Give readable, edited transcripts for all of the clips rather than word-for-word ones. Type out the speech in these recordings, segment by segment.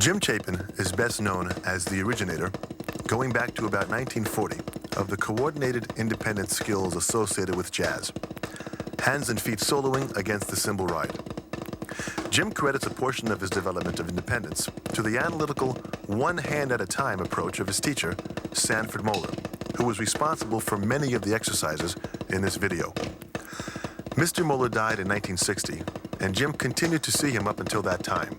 Jim Chapin is best known as the originator, going back to about 1940, of the coordinated independent skills associated with jazz. Hands and feet soloing against the cymbal ride. Jim credits a portion of his development of independence to the analytical, one-hand-at-a-time approach of his teacher, Sanford Moeller, who was responsible for many of the exercises in this video. Mr. Moeller died in 1960, and Jim continued to see him up until that time.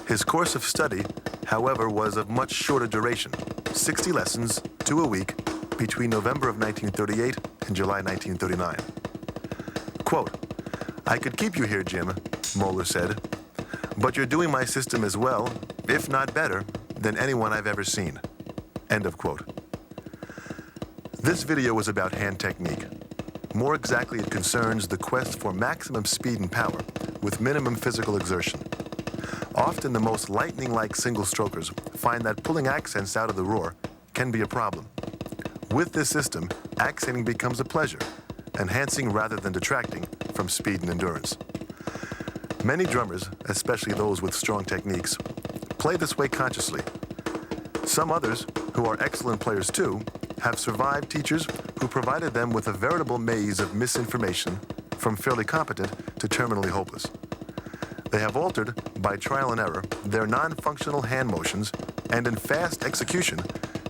His course of study, however, was of much shorter duration, 60 lessons, 2 a week, between November of 1938 and July 1939. Quote, "I could keep you here, Jim," Moeller said, "but you're doing my system as well, if not better, than anyone I've ever seen." End of quote. This video was about hand technique. More exactly, it concerns the quest for maximum speed and power with minimum physical exertion. Often the most lightning-like single strokers find that pulling accents out of the roar can be a problem. With this system, accenting becomes a pleasure, enhancing rather than detracting from speed and endurance. Many drummers, especially those with strong techniques, play this way consciously. Some others, who are excellent players too, have survived teachers who provided them with a veritable maze of misinformation, from fairly competent to terminally hopeless. They have altered, by trial and error, their non-functional hand motions, and in fast execution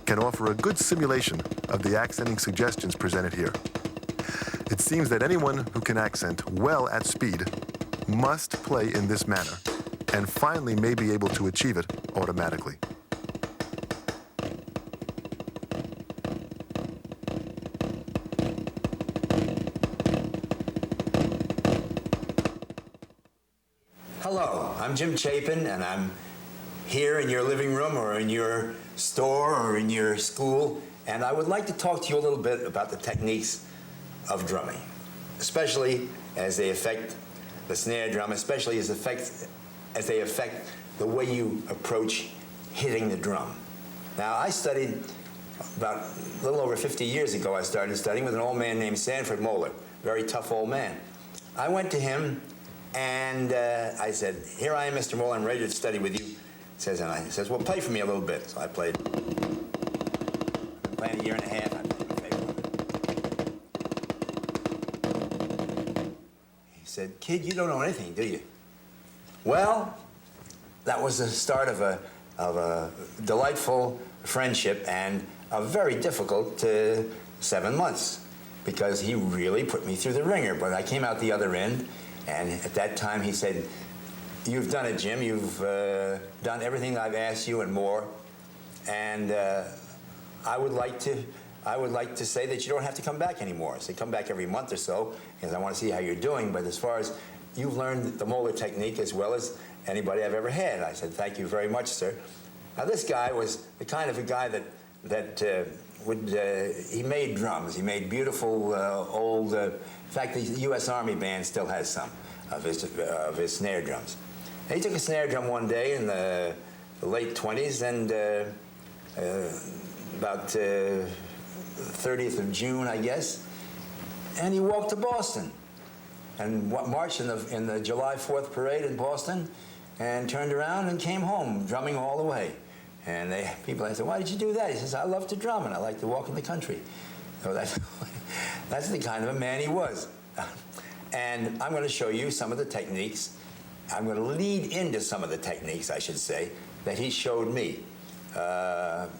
can offer a good simulation of the accenting suggestions presented here. It seems that anyone who can accent well at speed must play in this manner, and finally may be able to achieve it automatically. Hello, I'm Jim Chapin, and I'm here in your living room or in your store or in your school, and I would like to talk to you a little bit about the techniques of drumming, especially as they affect the snare drum, especially as they affect the way you approach hitting the drum. Now, I studied about a little over 50 years ago. I started studying with an old man named Sanford Moeller, very tough old man. I went to him and I said, "Here I am, Mr. Moeller, I'm ready to study with you." He says, "Well, play for me a little bit." So I played. I've been playing a year and a half. He said, "Kid, you don't know anything, do you?" Well, that was the start of a delightful friendship and a very difficult 7 months, because he really put me through the ringer. But I came out the other end. And at that time, he said, "You've done it, Jim. You've done everything I've asked you and more. And I would like to say that you don't have to come back anymore." I said, "Come back every month or so, because I want to see how you're doing. But as far as you've learned the Moeller technique as well as anybody I've ever had." I said, "Thank you very much, sir." Now, this guy was the kind of a guy that he made drums. He made beautiful old. In fact, the U.S. Army band still has some of his snare drums. And he took a snare drum one day in the late 20s, and about 30th of June, I guess, and he walked to Boston and marched in the July 4th parade in Boston, and turned around and came home drumming all the way. And I said, "Why did you do that?" He says, "I love to drum and I like to walk in the country." So that's the kind of a man he was. And I'm going to show you some of the techniques. I'm going to lead into some of the techniques, I should say, that he showed me.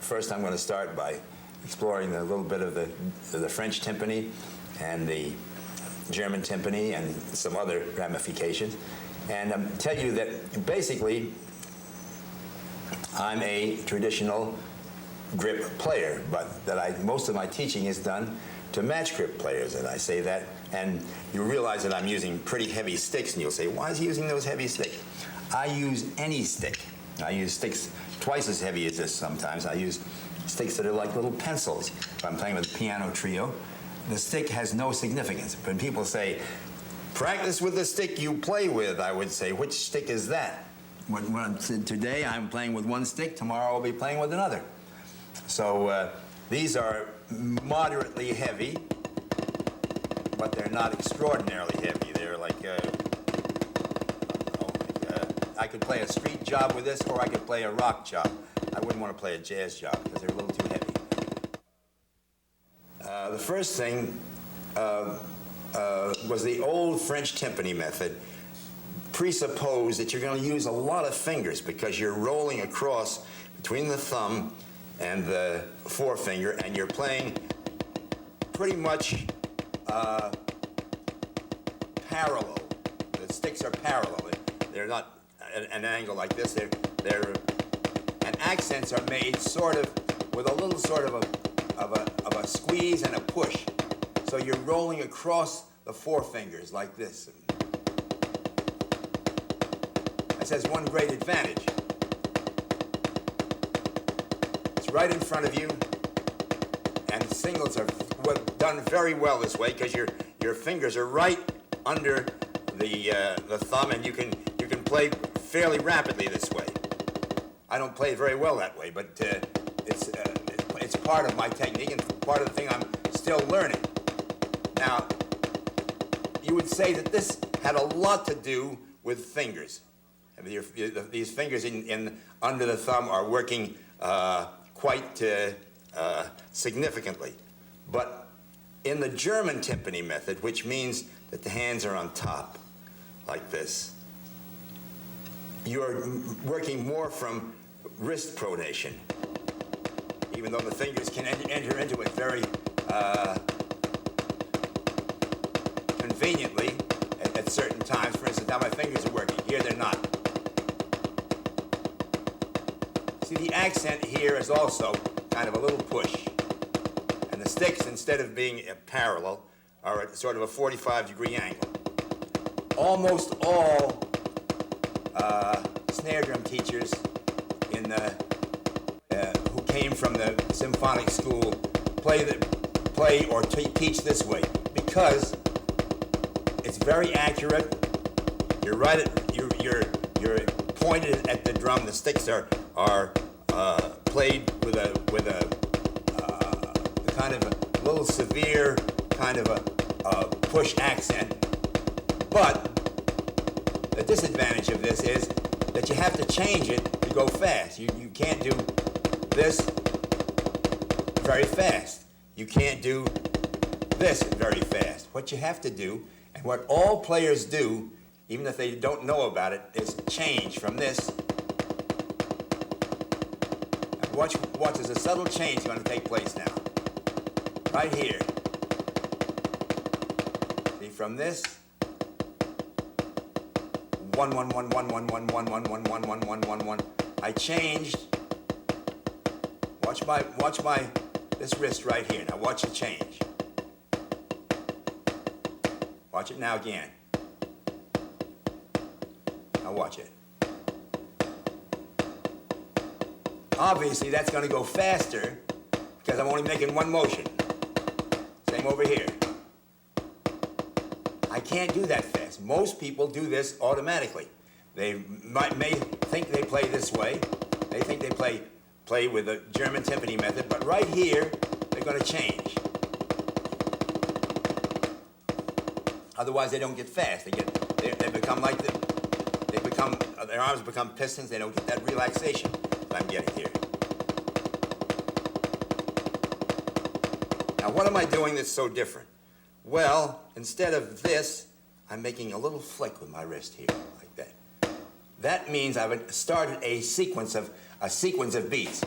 First, I'm going to start by exploring a little bit of the French timpani and the German timpani and some other ramifications. And tell you that basically I'm a traditional grip player, but that most of my teaching is done to match grip players, and I say that, and you realize that I'm using pretty heavy sticks, and you'll say, "Why is he using those heavy sticks?" I use any stick. I use sticks twice as heavy as this sometimes. I use sticks that are like little pencils. If I'm playing with a piano trio, the stick has no significance. When people say, "Practice with the stick you play with," I would say, "Which stick is that?" Today I'm playing with one stick, tomorrow I'll be playing with another. So these are moderately heavy, but they're not extraordinarily heavy. They're like I could play a street job with this, or I could play a rock job. I wouldn't want to play a jazz job because they're a little too heavy. The first thing was the old French timpani method. Presuppose that you're going to use a lot of fingers because you're rolling across between the thumb and the forefinger, and you're playing pretty much parallel. The sticks are parallel. They're not at an angle like this. And accents are made sort of with a little sort of a squeeze and a push. So you're rolling across the forefingers like this. This has one great advantage. It's right in front of you, and the singles are done very well this way because your fingers are right under the thumb, and you can play fairly rapidly this way. I don't play very well that way, but it's part of my technique and part of the thing I'm still learning. Now, you would say that this had a lot to do with fingers. These fingers in under the thumb are working quite significantly. But in the German timpani method, which means that the hands are on top, like this, you're working more from wrist pronation, even though the fingers can enter into it very conveniently at certain times. For instance, now my fingers are working. Here they're not. See, the accent here is also kind of a little push. And the sticks, instead of being parallel, are at sort of a 45-degree angle. Almost all snare drum teachers who came from the symphonic school play or teach this way because it's very accurate. You're right you're pointed at the drum. The sticks are played with a kind of a little severe kind of a push accent. But the disadvantage of this is that you have to change it to go fast. You can't do this very fast. You can't do this very fast. What you have to do, and what all players do, even if they don't know about it, is change from this. And watch, there's a subtle change going to take place now. Right here. See, from this, 1 1 1 1 1 1 1 1 1 1 1 1 1 1. I changed. Watch my this wrist right here. Now watch it change. Watch it now again. Now watch it. Obviously that's going to go faster because I'm only making one motion. Same over here. I can't do that fast. Most people do this automatically. They may think they play this way. They think they play with the German timpani method, but right here, they're going to change. Otherwise, they don't get fast. They become like their arms become pistons. They don't get that relaxation that I'm getting here. Now, what am I doing that's so different? Well, instead of this, I'm making a little flick with my wrist here, like that. That means I've started a sequence of beats.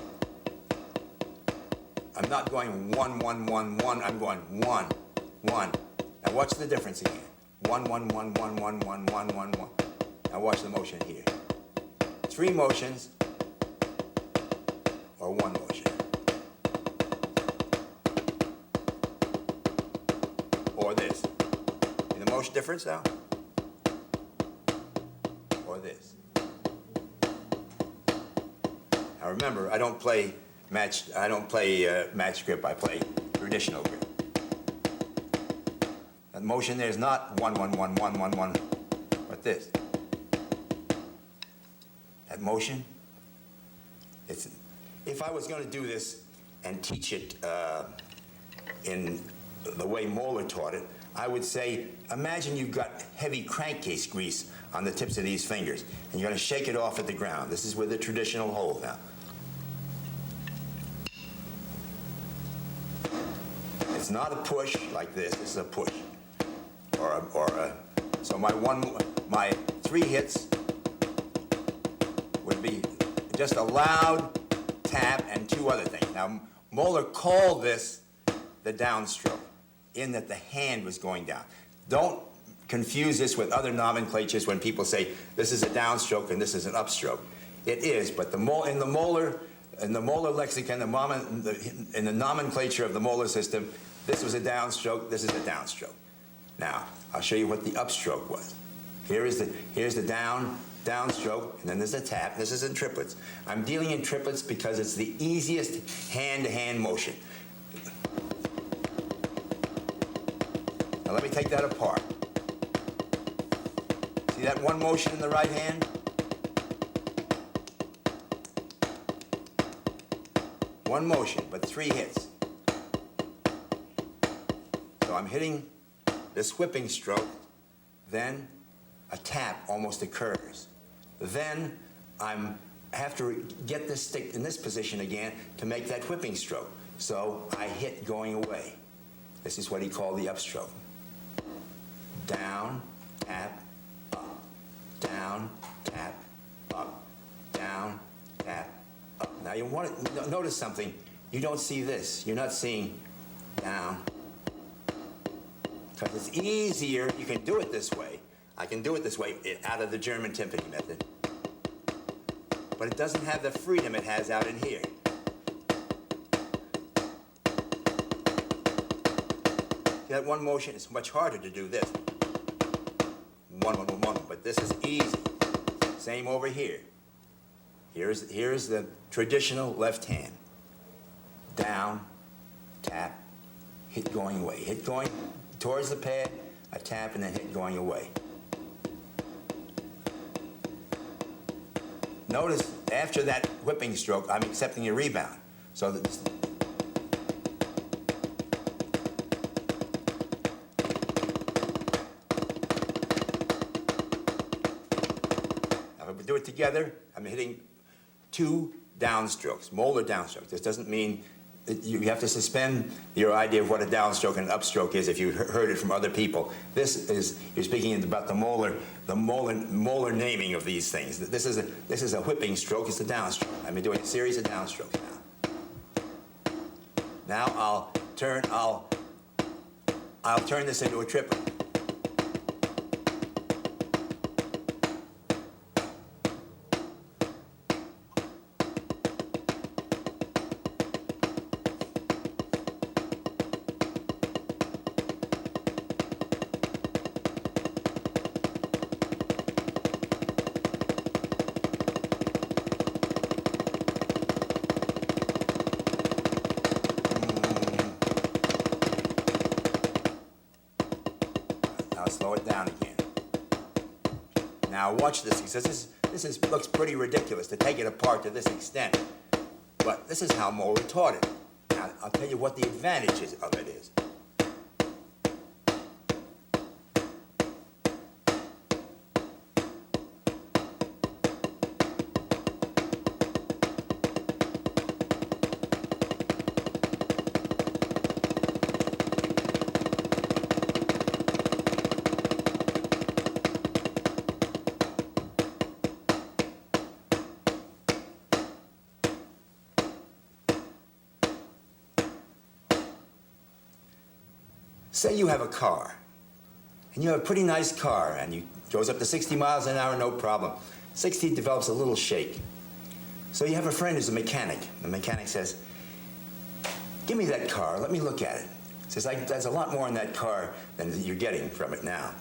I'm not going 1 1 1 1. I'm going 1 1. Now watch the difference again. 1 1 1 1 1 1 1 1 1. Now watch the motion here. 3 motions or 1 motion. Or this. See the motion difference now? Or this. Now remember, I don't play match grip. I play traditional grip. That motion there is not 1 1 1 1 1 1, but this. That motion. If I was going to do this and teach it in the way Moeller taught it, I would say, imagine you've got heavy crankcase grease on the tips of these fingers. And you're going to shake it off at the ground. This is with a traditional hold now. It's not a push like this. This is a push. So my 3 hits would be just a loud tap and 2 other things. Now, Moeller called this the downstroke, in that the hand was going down. Don't confuse this with other nomenclatures when people say this is a downstroke and this is an upstroke. It is, but in the Moeller lexicon, in the nomenclature of the Moeller system, this was a downstroke, this is a downstroke. Now, I'll show you what the upstroke was. Here's the downstroke, and then there's a tap. This is in triplets. I'm dealing in triplets because it's the easiest hand-to-hand motion. Now let me take that apart. See that one motion in the right hand? One motion, but 3 hits. So I'm hitting this whipping stroke, then a tap almost occurs. Then I have to get this stick in this position again to make that whipping stroke. So I hit going away. This is what he called the upstroke. Down, tap, up. Down, tap, up. Down, tap, up. Now you want to notice something. You don't see this. You're not seeing down. Because it's easier. You can do it this way. I can do it this way out of the German timpani method. But it doesn't have the freedom it has out in here. See that one motion? It's much harder to do this. One, but this is easy. Same over here. Here's the traditional left hand. Down, tap, hit going away. Hit going towards the pad, a tap, and then hit going away. Notice, after that whipping stroke, I'm accepting a rebound. So that now if we do it together, I'm hitting 2 downstrokes, Moeller downstrokes. This doesn't mean you have to suspend your idea of what a downstroke and an upstroke is if you heard it from other people. This is, you're speaking about the Moeller naming of these things. This is a whipping stroke, it's a downstroke. I've been doing a series of downstrokes now. Now I'll turn this into a triplet. Slow it down again. Now watch this. He says this looks pretty ridiculous to take it apart to this extent, but this is how Moeller taught it. Now I'll tell you what the advantages of it is. Say you have a car, and you have a pretty nice car, and it goes up to 60 miles an hour, no problem. 60 develops a little shake. So you have a friend who's a mechanic. The mechanic says, give me that car, let me look at it. He says, there's a lot more in that car than you're getting from it now.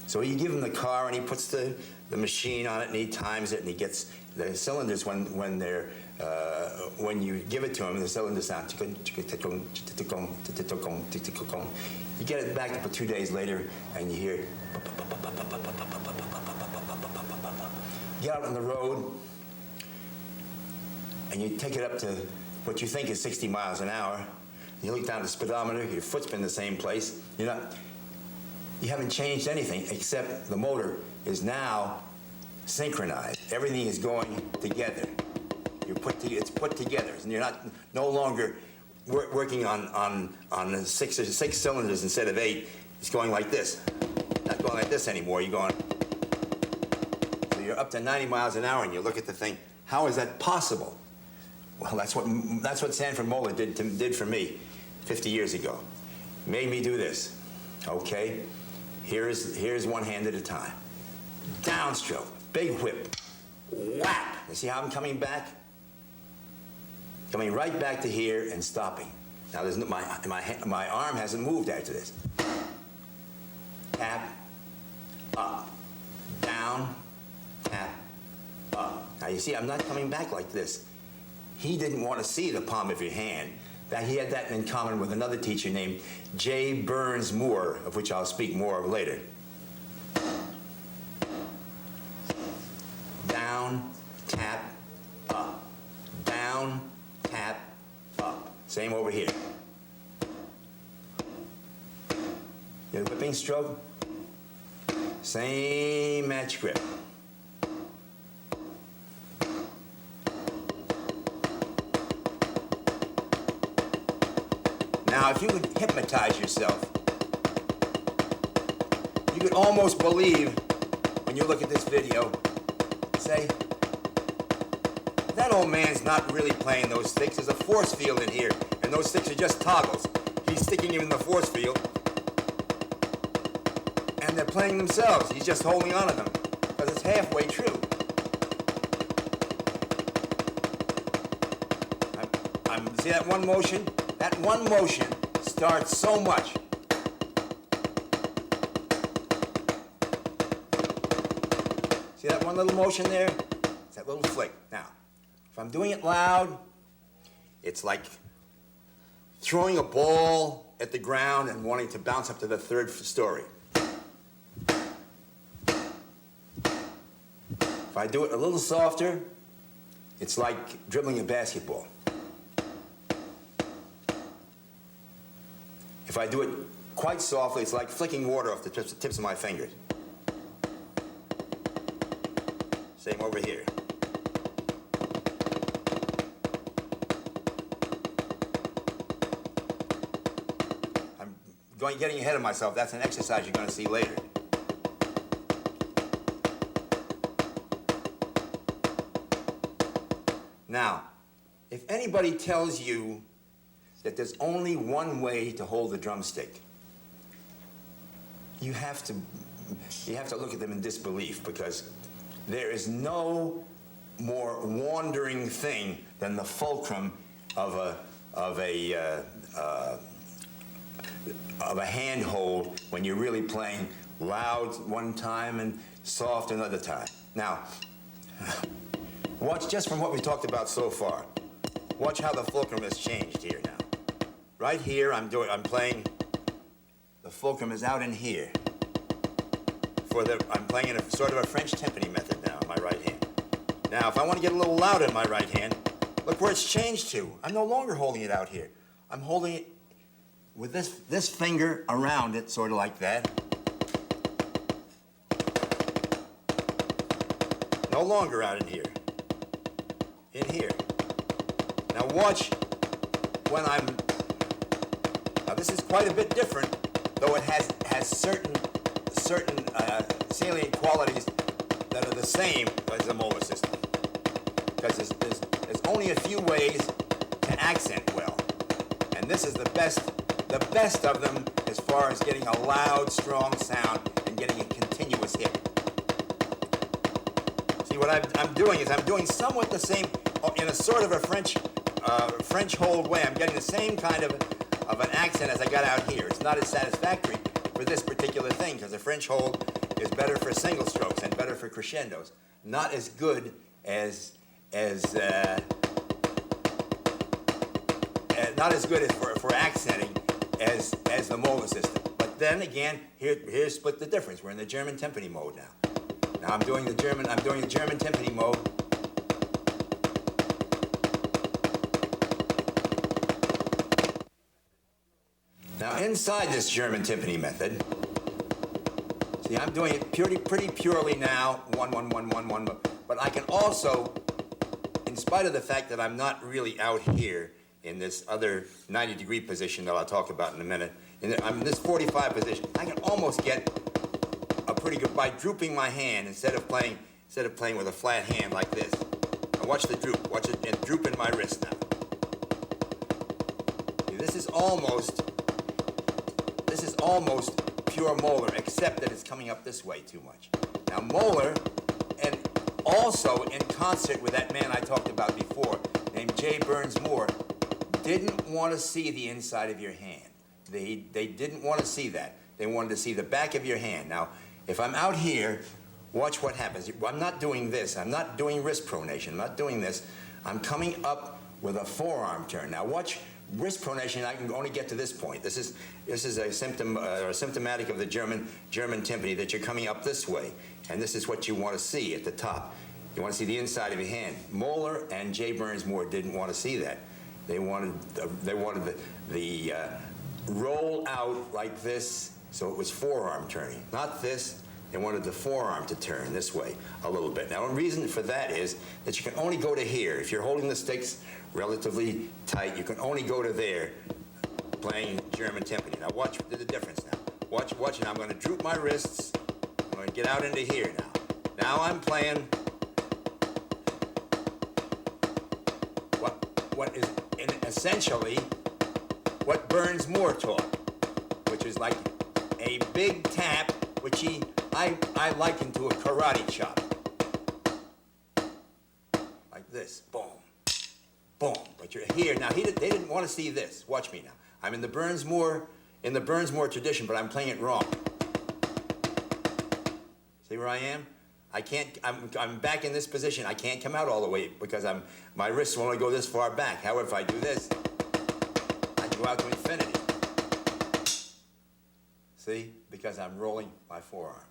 So you give him the car, and he puts the machine on it, and he times it, and he gets the cylinders when you give it to him, the cylinders sound. You get it back up 2 days later, and you hear. You get out on the road, and you take it up to what you think is 60 miles an hour. You look down at the speedometer, your foot's been in the same place. You haven't changed anything except the motor is now synchronized. Everything is going together. It's put together, and you're no longer working on six cylinders instead of 8. It's going like this. Not going like this anymore. You're going. So you're up to 90 miles an hour, and you look at the thing. How is that possible? Well, that's what Sanford Moeller did for me 50 years ago. Made me do this. Okay, here's one hand at a time. Downstroke, big whip, whap. You see how I'm coming back? Coming right back to here and stopping. Now there's my arm hasn't moved after this. Tap, up, down, tap, up. Now you see I'm not coming back like this. He didn't want to see the palm of your hand. He had that in common with another teacher named J. Burns Moore, of which I'll speak more of later. Down, tap, up. Down, tap, up. Same over here. Your whipping stroke, same match grip. Now, if you could hypnotize yourself, you could almost believe, when you look at this video, say, that old man's not really playing those sticks. There's a force field in here, and those sticks are just toggles. He's sticking them in the force field, and they're playing themselves. He's just holding on to them, because it's halfway true. See that one motion? That one motion starts so much. See that one little motion there? It's that little flick. Now, if I'm doing it loud, it's like throwing a ball at the ground and wanting to bounce up to the 3rd story. If I do it a little softer, it's like dribbling a basketball. If I do it quite softly, it's like flicking water off the tips of my fingers. Same over here. I'm getting ahead of myself. That's an exercise you're going to see later. Now, if anybody tells you that there's only one way to hold the drumstick, you have to look at them in disbelief, because there is no more wandering thing than the fulcrum of a handhold when you're really playing loud one time and soft another time. Now, watch just from what we talked about so far. Watch how the fulcrum has changed here now. Right here, I'm playing, the fulcrum is out in here. I'm playing in a sort of a French timpani method now in my right hand. Now, if I want to get a little louder in my right hand, look where it's changed to. I'm no longer holding it out here. I'm holding it with this finger around it, sort of like that. No longer out in here. In here. Now watch when now this is quite a bit different, though it has certain salient qualities that are the same as the Moeller system. Because there's only a few ways to accent well, and this is the best of them as far as getting a loud, strong sound and getting a continuous hit. See, what I'm doing is I'm doing somewhat the same in a sort of a French hold way. I'm getting the same kind of an accent as I got out here. It's not as satisfactory for this particular thing, because the French hold is better for single strokes and better for crescendos. Not as good not as good as for accenting as the Moeller system. But then again, here's split the difference. We're in the German timpani mode now. Now I'm doing the German timpani mode. Now inside this German timpani method, See, I'm doing it pretty purely now, 1, 1, 1, 1, 1, but I can also, in spite of the fact that I'm not really out here in this other 90-degree position that I'll talk about in a minute, I'm in this 45 position, I can almost get a pretty good, by drooping my hand instead of playing with a flat hand like this. Now watch the droop, watch it and droop in my wrist now. See, this is almost pure molar, except that it's coming up this way too much. Now molar, and also in concert with that man I talked about before, named J. Burns Moore, didn't want to see the inside of your hand. They didn't want to see that. They wanted to see the back of your hand. Now, if I'm out here, watch what happens. I'm not doing this. I'm not doing wrist pronation. I'm not doing this. I'm coming up with a forearm turn. Now watch wrist pronation. I can only get to this point. This is a symptom or symptomatic of the German timpani, that you're coming up this way, and this is what you want to see at the top. You want to see the inside of your hand. Moeller and J. Burns Moore didn't want to see that. They wanted the roll out like this, so it was forearm turning, not this. They wanted the forearm to turn this way a little bit. Now, the reason for that is that you can only go to here. If you're holding the sticks relatively tight, you can only go to there playing German timpani. Now, watch the difference now. Watch, and I'm going to droop my wrists. I'm going to get out into here now. Now I'm playing what is essentially what Burns Moore taught, which is like a big tap, which I liken to a karate chop. Like this, boom, boom. But you're here. Now, they didn't want to see this. Watch me now. I'm in the Burns Moore tradition, but I'm playing it wrong. See where I am? I can't, I'm back in this position. I can't come out all the way because my wrists will only go this far back. However, if I do this, I can go out to infinity. See? Because I'm rolling my forearms.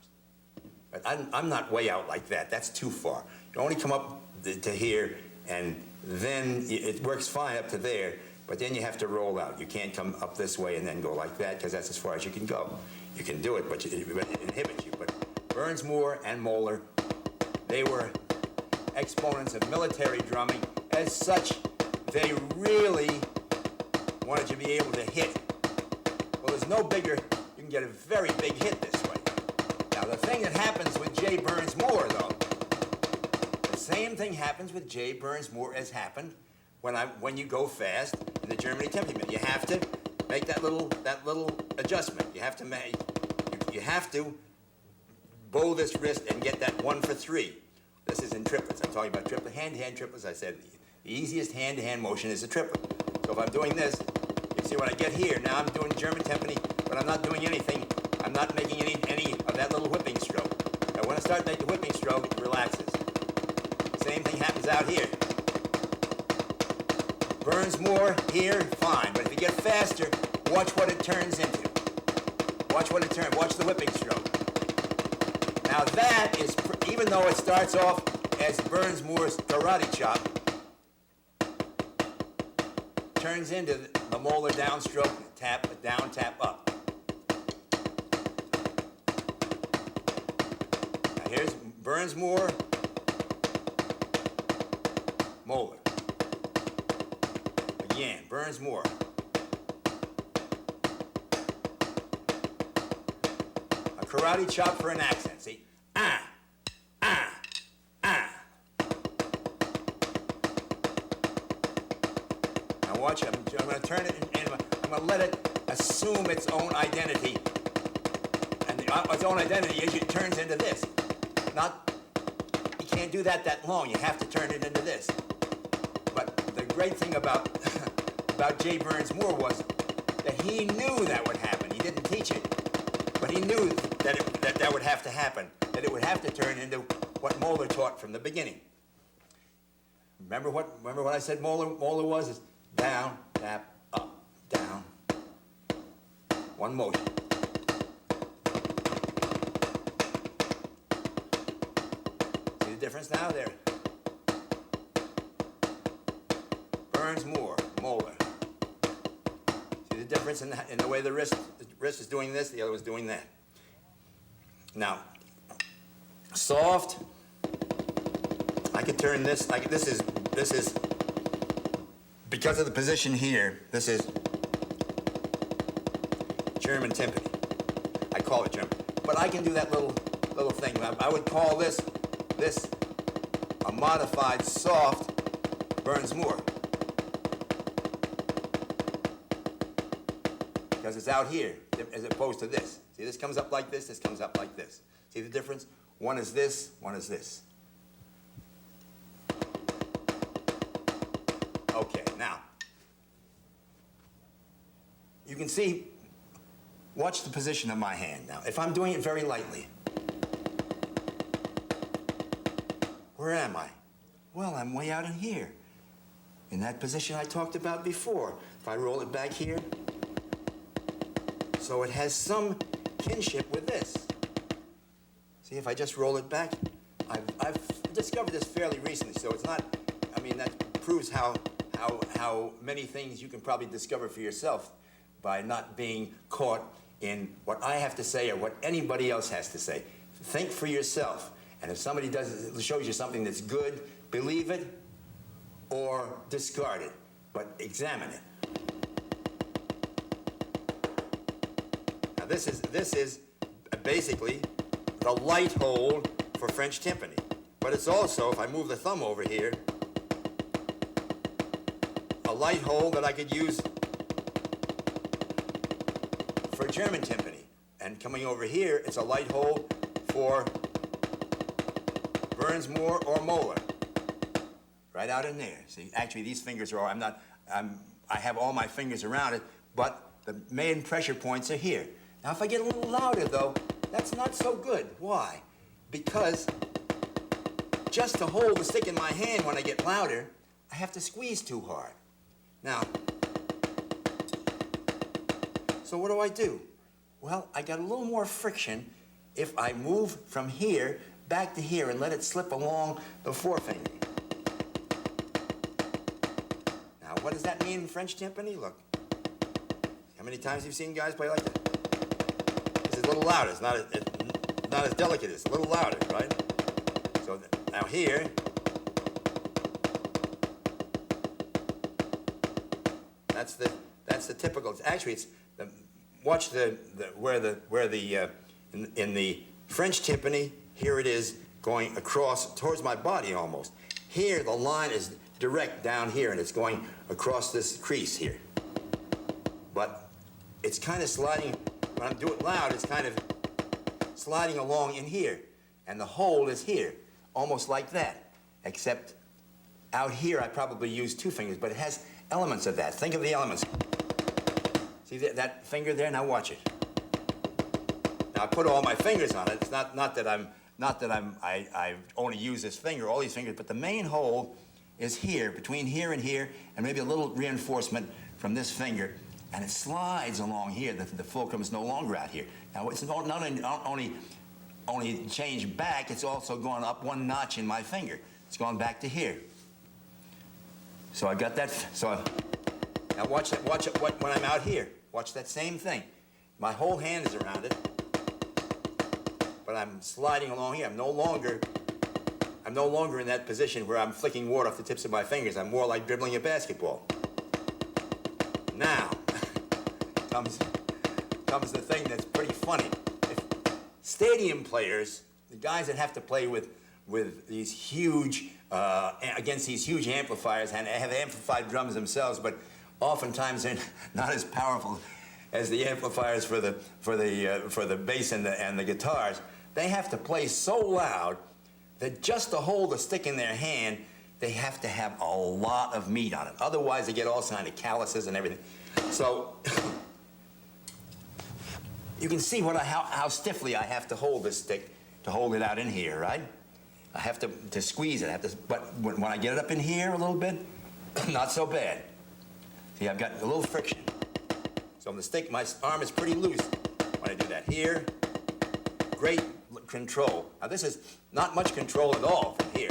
But I'm not way out like that. That's too far. You only come up to here, and then it works fine up to there, but then you have to roll out. You can't come up this way and then go like that, because that's as far as you can go. You can do it, but it inhibits you. But Burns Moore and Moeller, they were exponents of military drumming. As such, they really wanted you to be able to hit. Well, there's no bigger, you can get a very big hit this way. Now, the thing that happens with J. Burns Moore, though, the same thing happens with J. Burns Moore as happened when you go fast in the Germany timpani. You have to make that little adjustment. You have to bow this wrist and get that 1 for 3. This is in triplets. I'm talking about triplet, hand-to-hand triplets. I said the easiest hand-to-hand motion is a triplet. So if I'm doing this, you see when I get here, now I'm doing German timpani, but I'm not doing anything. I'm not making any of that little whipping stroke. Now when I start making the whipping stroke, it relaxes. Same thing happens out here. Burns Moore here, fine. But if you get faster, watch what it turns into. Watch what it turns. Watch the whipping stroke. Now that is, even though it starts off as Burns Moore's karate chop, turns into the Moeller downstroke, tap, down, tap, up. Now here's Burns Moore, Moeller. Again, Burns Moore. A karate chop for an accent, see? Now watch, I'm going to turn it and I'm going to let it assume its own identity. And its own identity is it turns into this. You can't do that long. You have to turn it into this. But the great thing about J. Burns Moore was that he knew that would happen. He didn't teach it, but he knew that would have to happen, that it would have to turn into what Moeller taught from the beginning. Remember what I said Moeller was? Is down, tap, up, down. One motion. See the difference now there? Burns Moore, Moeller. See the difference in the way the wrist is doing this, the other was doing that. Now, soft, I can turn this, this is, because of the position here, this is German timpani. I call it German. But I can do that little thing. I would call this a modified soft Burns Moore. Because it's out here as opposed to this. See, this comes up like this comes up like this. See the difference? One is this, one is this. Okay, now, you can see, watch the position of my hand now. If I'm doing it very lightly, where am I? Well, I'm way out in here, in that position I talked about before. If I roll it back here, so it has some kinship with this. See, if I just roll it back, I've discovered this fairly recently, so it's not, I mean, that proves how many things you can probably discover for yourself by not being caught in what I have to say or what anybody else has to say. Think for yourself. And if somebody shows you something that's good, believe it or discard it, but examine it. Now this is basically the light hold for French timpani. But it's also, if I move the thumb over here, a light hold that I could use for German timpani. And coming over here, it's a light hold for Burns Moore or Moeller. Right out in there. See, actually these fingers are, I have all my fingers around it, but the main pressure points are here. Now if I get a little louder though, that's not so good. Why? Because just to hold the stick in my hand when I get louder, I have to squeeze too hard. Now, so what do? Well, I got a little more friction if I move from here back to here and let it slip along the forefinger. Now, what does that mean in French timpani? Look, how many times you've seen guys play like that? This is a little louder. It's not as delicate. It's a little louder, right? So now here, that's the typical. Actually, it's watch in the French timpani. Here it is going across towards my body almost. Here the line is direct down here and it's going across this crease here. But it's kind of sliding, when I do it loud, it's kind of sliding along in here. And the hold is here, almost like that. Except out here I probably use two fingers, but it has elements of that. Think of the elements. See that finger there? Now watch it. Now I put all my fingers on it. It's not that I only use this finger, all these fingers, but the main hold is here, between here, and maybe a little reinforcement from this finger, and it slides along here. The fulcrum is no longer out here. Now it's not only changed back, it's also gone up one notch in my finger. It's gone back to here. So I got that. So now watch it. Watch it when I'm out here. Watch that same thing. My whole hand is around it. But I'm sliding along here. I'm no longer in that position where I'm flicking water off the tips of my fingers. I'm more like dribbling a basketball. Now comes the thing that's pretty funny. If stadium players, the guys that have to play with these huge against these huge amplifiers and have amplified drums themselves, but oftentimes they're not as powerful as the amplifiers for the bass and the guitars. They have to play so loud that just to hold the stick in their hand, they have to have a lot of meat on it. Otherwise, they get all kinds of calluses and everything. So you can see how stiffly I have to hold this stick to hold it out in here, right? I have to squeeze it. But when I get it up in here a little bit, not so bad. See, I've got a little friction. So on the stick, my arm is pretty loose when I do that. Here, great control. Now this is not much control at all from here.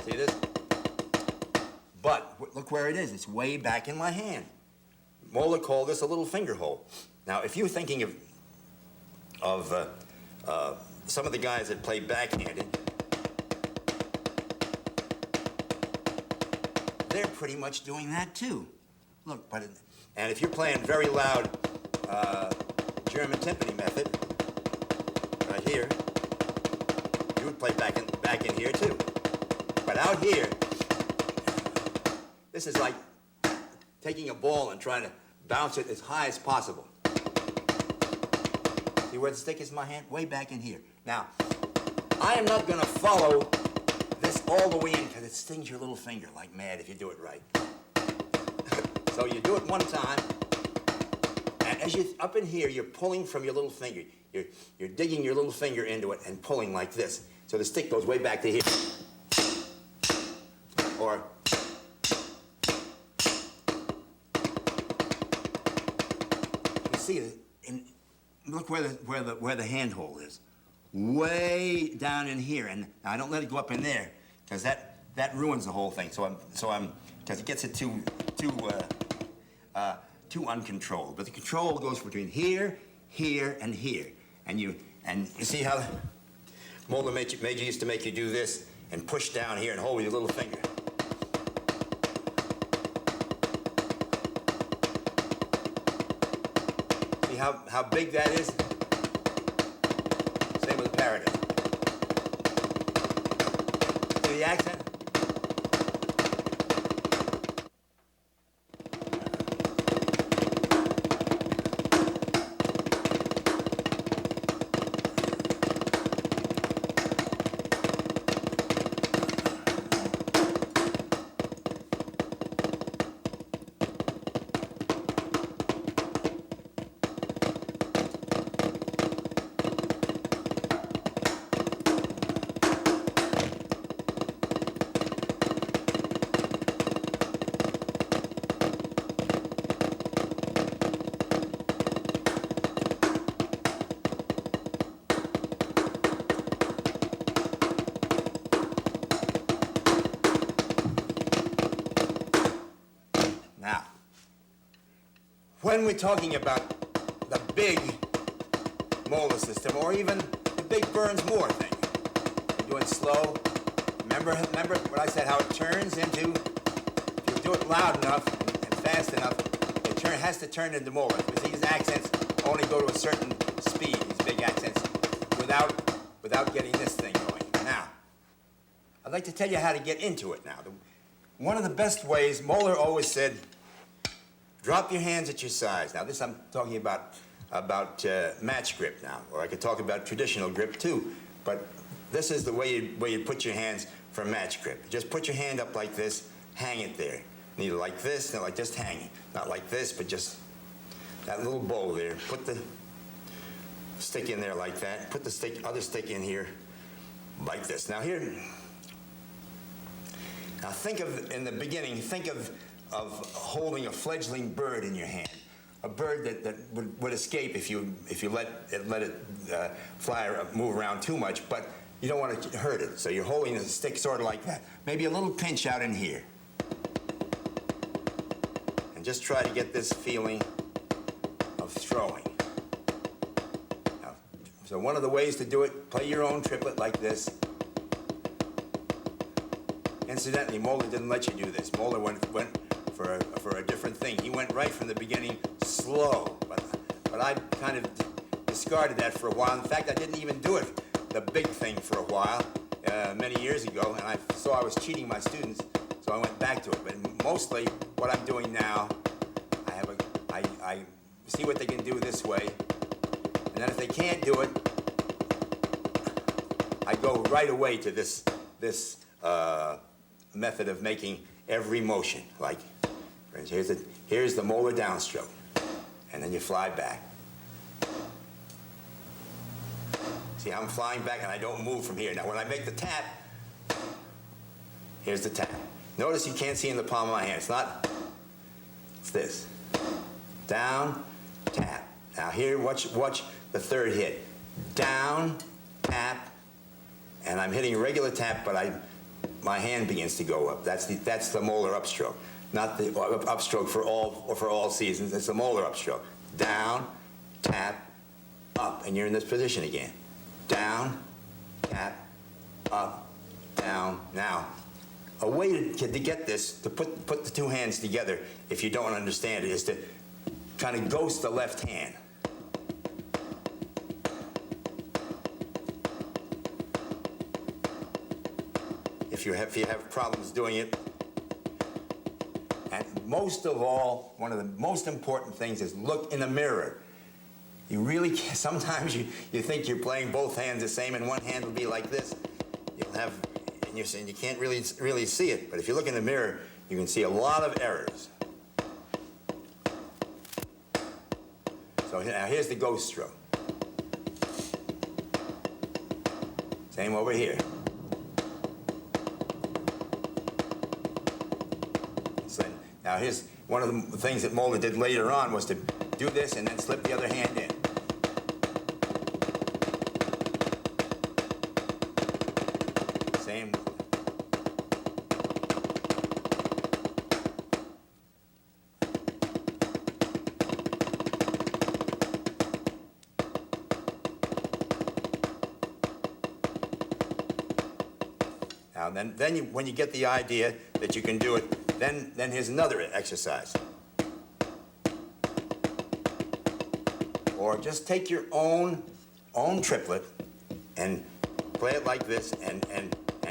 See this? But look where it is. It's way back in my hand. Moeller called this a little finger hole. Now, if you're thinking of some of the guys that play backhanded, they're pretty much doing that too. Look, and if you're playing very loud German timpani method, right here, you would play back in here too. But out here, this is like taking a ball and trying to bounce it as high as possible. See where the stick is in my hand? Way back in here. Now, I am not going to follow this all the way in because it stings your little finger like mad if you do it right. So you do it one time, and as you're up in here, you're pulling from your little finger. You're digging your little finger into it and pulling like this. So the stick goes way back to here. Or you see, look where the handhold is. Way down in here, and now I don't let it go up in there because that ruins the whole thing. So I'm because it gets it too uncontrolled. But the control goes between here, here, and here. And you see how Mulder Major used to make you do this and push down here and hold with your little finger. See how big that is? Same with the Paradiddle. See the accent? Now, when we're talking about the big molar system, or even the big Burns Moore thing, you're doing slow. Remember what I said, how it turns into, if you do it loud enough and fast enough, it has to turn into molar. Because these accents only go to a certain speed, these big accents, without getting this thing going. Now, I'd like to tell you how to get into it now. One of the best ways, Moeller always said, drop your hands at your sides. Now, this I'm talking about match grip now, or I could talk about traditional grip too. But this is the way you put your hands for match grip. Just put your hand up like this, hang it there. Neither like this, nor like just hanging. Not like this, but just that little bowl there. Put the stick in there like that. Put the other stick in here like this. Now here. Now think of, in the beginning, think of holding a fledgling bird in your hand. A bird that would escape if you let it fly or move around too much, but you don't want to hurt it. So you're holding the stick sort of like that. Maybe a little pinch out in here. And just try to get this feeling of throwing. Now, so one of the ways to do it, play your own triplet like this. Incidentally, Moeller didn't let you do this. Moeller went for a different thing. He went right from the beginning slow, but I kind of discarded that for a while. In fact, I didn't even do it, the big thing, for a while, many years ago, and I saw I was cheating my students, so I went back to it. But mostly, what I'm doing now, I see what they can do this way, and then if they can't do it, I go right away to this method of making every motion. Like, for instance, here's the Moeller downstroke, and then you fly back. See, I'm flying back and I don't move from here. Now, when I make the tap, here's the tap. Notice you can't see in the palm of my hand. It's this. Down, tap. Now here, watch the third hit. Down, tap, and I'm hitting a regular tap, but my hand begins to go up. That's the Moeller upstroke, not the upstroke for all seasons. It's the Moeller upstroke. Down, tap, up, and you're in this position again. down, tap, up, down. Now, a way to get this, to put the two hands together, if you don't understand it, is to kind of ghost the left hand. If you have problems doing it. And most of all, one of the most important things is look in the mirror. You really can't, sometimes you think you're playing both hands the same, and one hand will be like this. You'll have, and you can't really see it. But if you look in the mirror, you can see a lot of errors. So now here's the ghost stroke. Same over here. So now here's one of the things that Moeller did later on was to do this and then slip the other hand in. Same. Now then when you get the idea that you can do it, then here's another exercise. Or just take your own triplet and play it like this and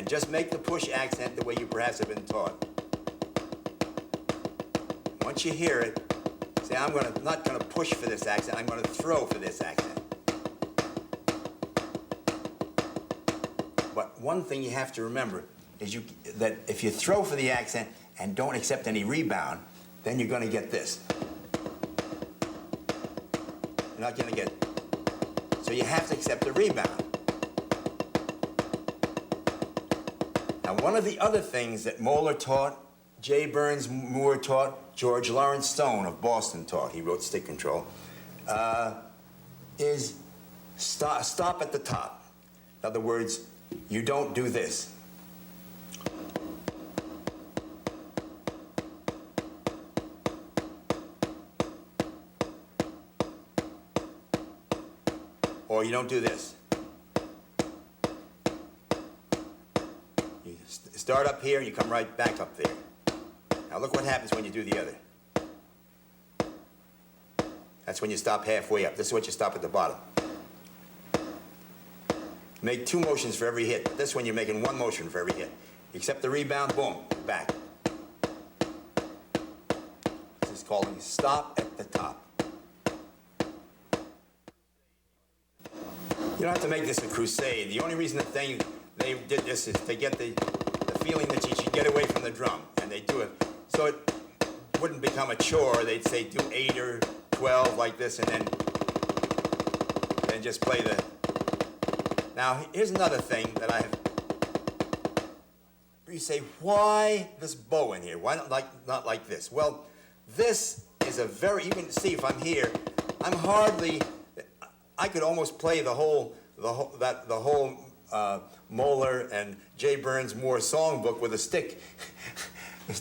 just make the push accent the way you perhaps have been taught. Once you hear it, say, I'm not going to push for this accent, I'm going to throw for this accent. But one thing you have to remember is that if you throw for the accent and don't accept any rebound, then you're going to get this. You're not going to get it. So you have to accept the rebound. Now, one of the other things that Moeller taught, J. Burns Moore taught, George Lawrence Stone of Boston taught, he wrote Stick Control, is stop at the top. In other words, you don't do this. Or you don't do this. You start up here and you come right back up there. Now look what happens when you do the other. That's when you stop halfway up. This is what you stop at the bottom. Make two motions for every hit. This one you're making one motion for every hit. You accept the rebound, boom, back. This is called stop at the top. You don't have to make this a crusade. The only reason that they did this is to get the feeling that you should get away from the drum, and they do it. So it wouldn't become a chore. They'd say do 8 or 12 like this, and then just play the. Now here's another thing that I have. You say, why this bow in here? Why not like this? Well, this is a very. You can see if I'm here, I'm hardly. I could almost play the whole Moeller and J. Burns Moore songbook with a stick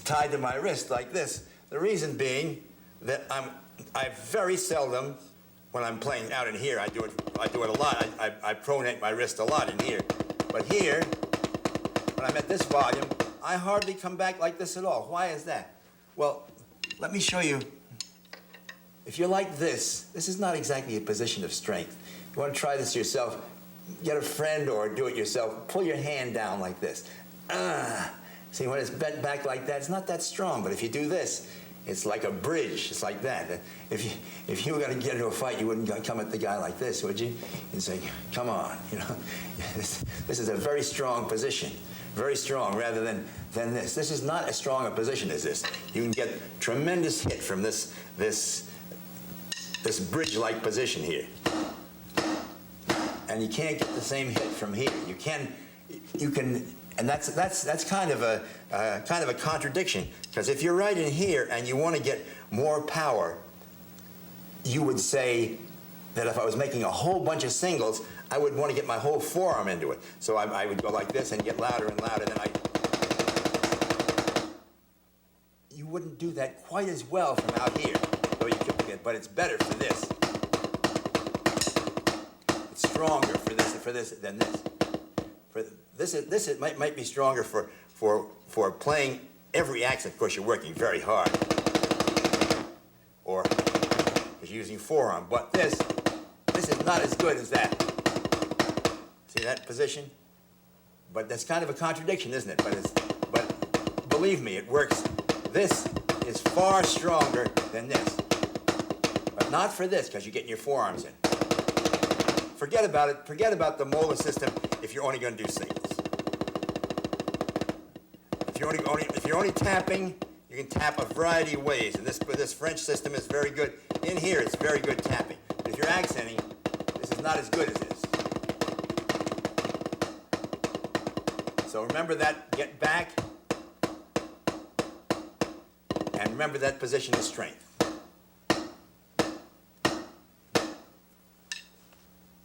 tied to my wrist like this. The reason being that I very seldom, when I'm playing out in here, I do it a lot. I pronate my wrist a lot in here. But here, when I'm at this volume, I hardly come back like this at all. Why is that? Well, let me show you. If you're like this is not exactly a position of strength. You want to try this yourself, get a friend or do it yourself. Pull your hand down like this. See, when it's bent back like that, it's not that strong. But if you do this, it's like a bridge. It's like that. If you were going to get into a fight, you wouldn't come at the guy like this, would you? You'd say, come on. You know, this is a very strong position. Very strong rather than this. This is not as strong a position as this. You can get tremendous hit from this bridge-like position here. And you can't get the same hit from here. You can, and that's kind of a contradiction, because if you're right in here and you want to get more power, you would say that if I was making a whole bunch of singles, I would want to get my whole forearm into it. So I would go like this and get louder and louder. Then you wouldn't do that quite as well from out here. Though you could get, but it's better for this. It's stronger for this than this. For this might be stronger for playing every accent. Of course, you're working very hard, or because you're using forearm. But this is not as good as that. See that position? But that's kind of a contradiction, isn't it? But believe me, it works. This is far stronger than this. But not for this, because you're getting your forearms in. Forget about it. Forget about the molar system if you're only going to do singles. If you're only tapping, you can tap a variety of ways. And this French system is very good. In here, it's very good tapping. But if you're accenting, this is not as good as this. So remember that, get back, and remember that position of strength.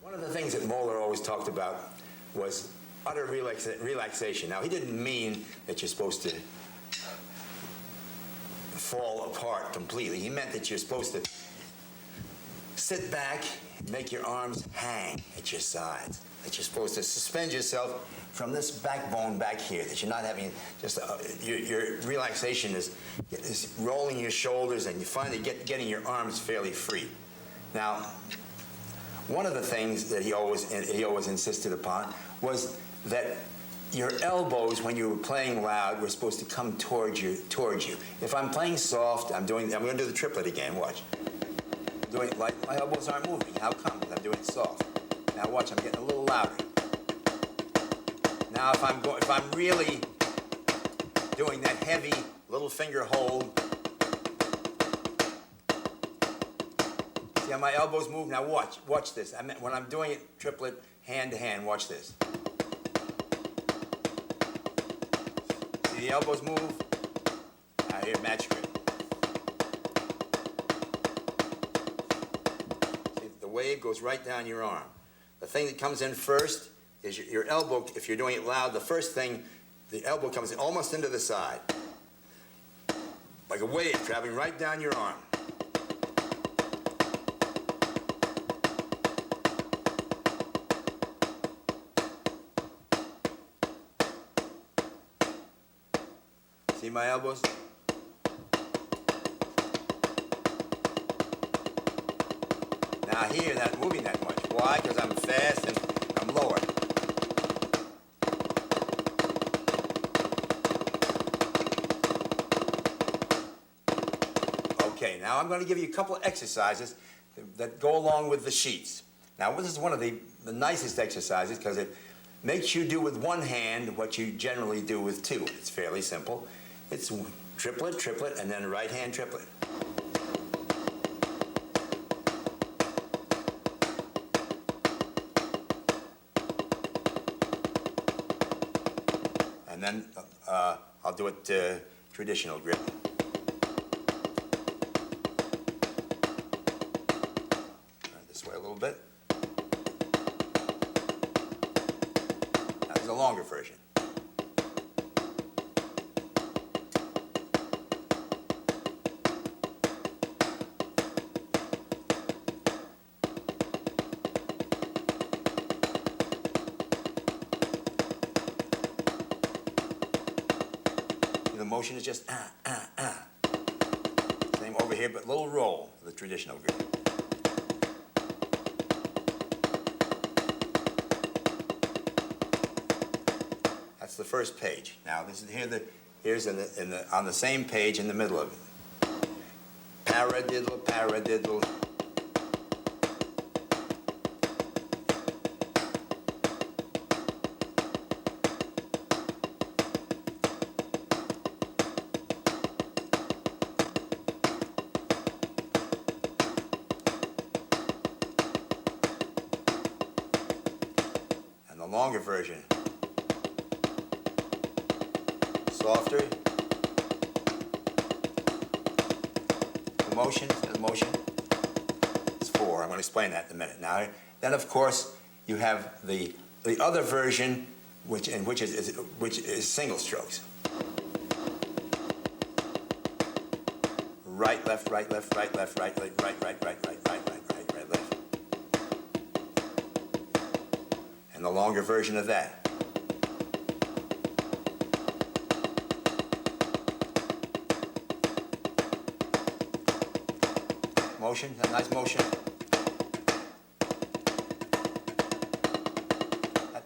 One of the things that Moeller always talked about was utter relaxation. Now, he didn't mean that you're supposed to fall apart completely. He meant that you're supposed to sit back, make your arms hang at your sides, that you're supposed to suspend yourself from this backbone back here, that you're not having just your relaxation is rolling your shoulders, and you finally getting your arms fairly free. Now, one of the things that he always insisted upon was that your elbows, when you were playing loud, were supposed to come towards you. If I'm playing soft, I'm going to do the triplet again. Watch. I'm doing it like my elbows aren't moving. How come? Because I'm doing it soft. Now watch. I'm getting a little louder. Now if I'm really doing that heavy little finger hold, see how my elbows move? Now watch this. When I'm doing it triplet hand to hand, watch this. See the elbows move? Now here, match grip. See, the wave goes right down your arm. The thing that comes in first is your elbow. If you're doing it loud, the first thing, the elbow comes in almost into the side. Like a wave traveling right down your arm. See my elbows? Now here, not moving that much. Why? Because I'm fast and I'm lower. Okay, now I'm going to give you a couple of exercises that go along with the sheets. Now this is one of the nicest exercises because it makes you do with one hand what you generally do with two. It's fairly simple. It's triplet, triplet, and then right hand triplet. And then I'll do it traditional grip. This way a little bit. That was a longer version. The motion is just Same over here, but little roll, the traditional grip. That's the first page. Now this is here's on the same page in the middle of it. Paradiddle, paradiddle. Longer version. Softer. The motion. It's 4. I'm going to explain that in a minute. Now, then of course you have the other version, which is single strokes. Right, left, right, left, right, left, right, right, right, right, right, right, right, right, right, right, left. the longer version of that. Motion, a nice motion.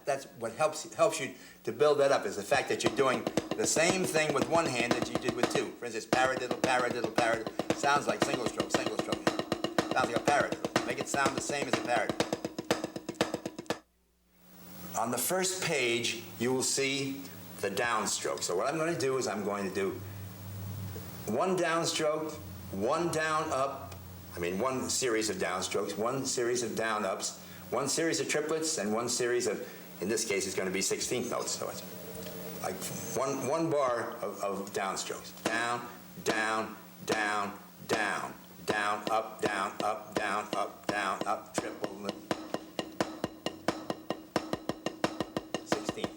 That's what helps you to build that up, is the fact that you're doing the same thing with one hand that you did with two. For instance, paradiddle, paradiddle, paradiddle. Sounds like single stroke, single stroke. Sounds like a paradiddle. Make it sound the same as a paradiddle. On the first page, you will see the downstroke. So what I'm going to do is I'm going to do one downstroke, one down up, one series of downstrokes, one series of down ups, one series of triplets, and one series of, in this case, it's going to be 16th notes. So it's like one bar of downstrokes. Down, down, down, down, down, up, down, up, down, up, down, up, triple, 16th.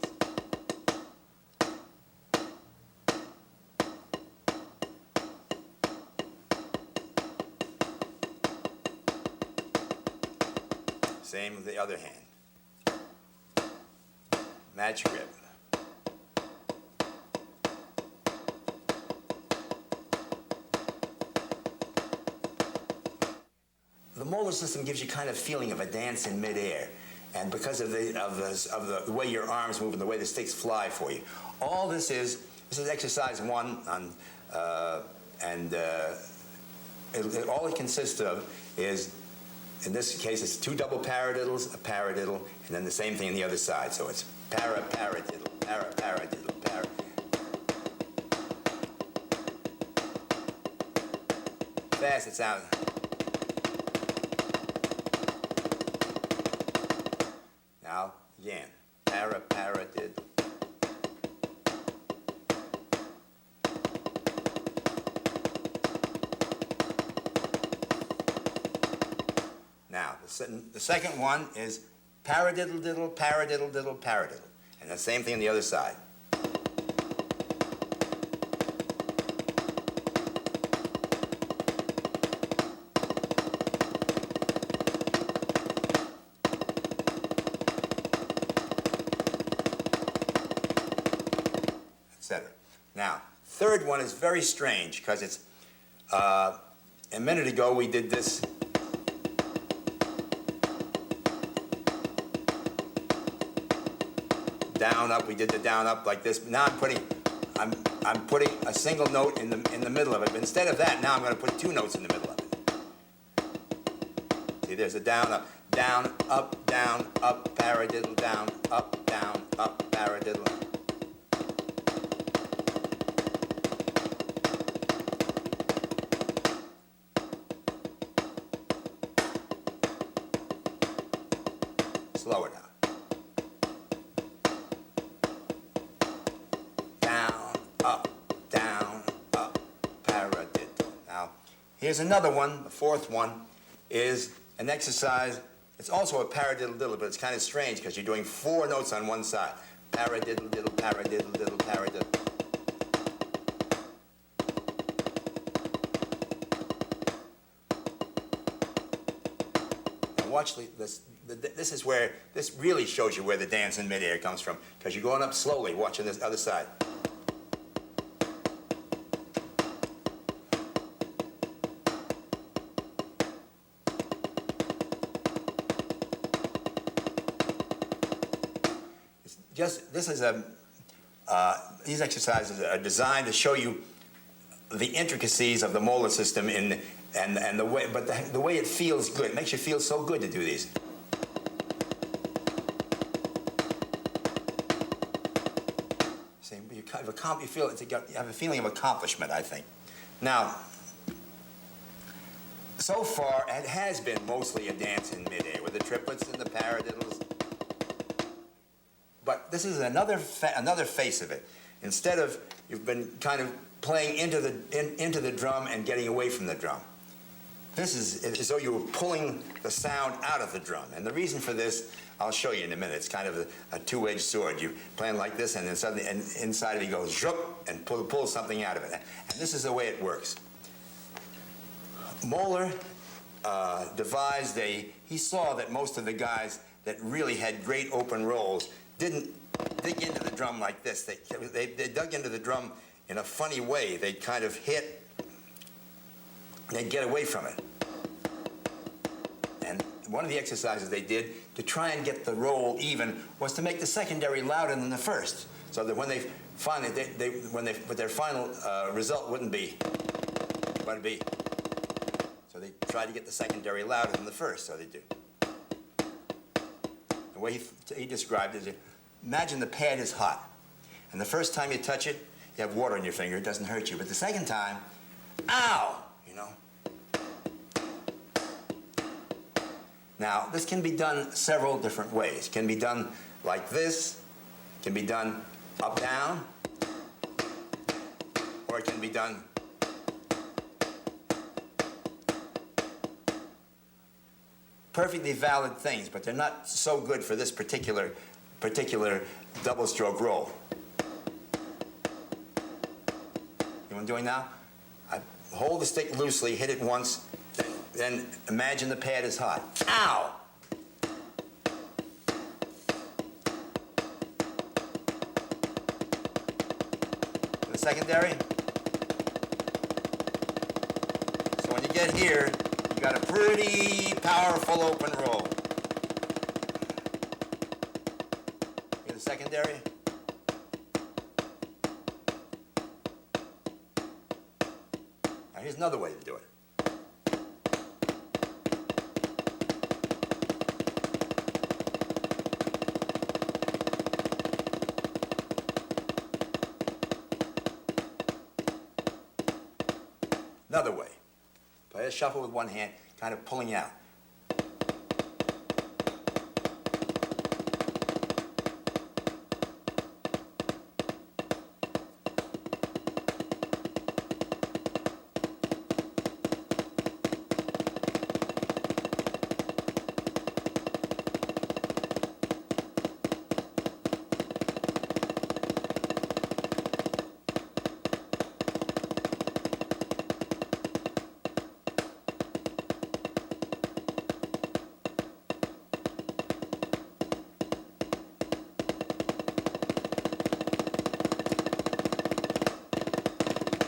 Same with the other hand. Match grip. The molar system gives you kind of feeling of a dance in midair, and because of the way your arms move and the way the sticks fly for you. All this is exercise 1 on, all it consists of is, in this case, it's 2 double paradiddles, a paradiddle, and then the same thing on the other side. So it's paradiddle, paradiddle, para. Fast it sounds. Now, again, paradiddle. Now, the second one is paradiddle diddle, paradiddle diddle, paradiddle. And the same thing on the other side. Etc. Now, third one is very strange because it's, a minute ago we did this. Down up, we did the down up like this. Now I'm putting a single note in the middle of it. But instead of that, now I'm going to put 2 notes in the middle of it. See, there's a down up, paradiddle, down, up, paradiddle. Slower now. Here's another one, the fourth one, is an exercise. It's also a paradiddle diddle, but it's kind of strange because you're doing 4 notes on one side. Paradiddle diddle, paradiddle diddle, paradiddle. Now watch this. This really shows you where the dance in midair comes from, because you're going up slowly, watching this other side. These exercises are designed to show you the intricacies of the molar system and the way, but the way it feels good. It makes you feel so good to do these. See, you have a feeling of accomplishment, I think. Now, so far it has been mostly a dance in midair with the triplets and the paradiddles. But this is another face of it. Instead of, you've been kind of playing into the drum and getting away from the drum. This is as though you were pulling the sound out of the drum. And the reason for this, I'll show you in a minute. It's kind of a two-edged sword. You're playing like this, and then suddenly, and inside of it goes zhup, and pull something out of it. And this is the way it works. Moeller devised he saw that most of the guys that really had great open rolls didn't dig into the drum like this. They dug into the drum in a funny way. They'd kind of hit, they'd get away from it. And one of the exercises they did to try and get the roll even was to make the secondary louder than the first, so that when they finally, but their final result wouldn't be what it'd be. So they tried to get the secondary louder than the first, so they do. The way he described it is, imagine the pad is hot, and the first time you touch it, you have water on your finger, it doesn't hurt you, but the second time, ow, you know. Now, this can be done several different ways. It can be done like this, it can be done up, down, or it can be done perfectly valid things, but they're not so good for this particular double stroke roll. You know what I'm doing now? I hold the stick loosely, hit it once, then imagine the pad is hot. Ow! The secondary. So when you get here, you got a pretty powerful open roll. Hear the secondary? Now here's another way to do it. Another way. Play a shuffle with one hand, kind of pulling out.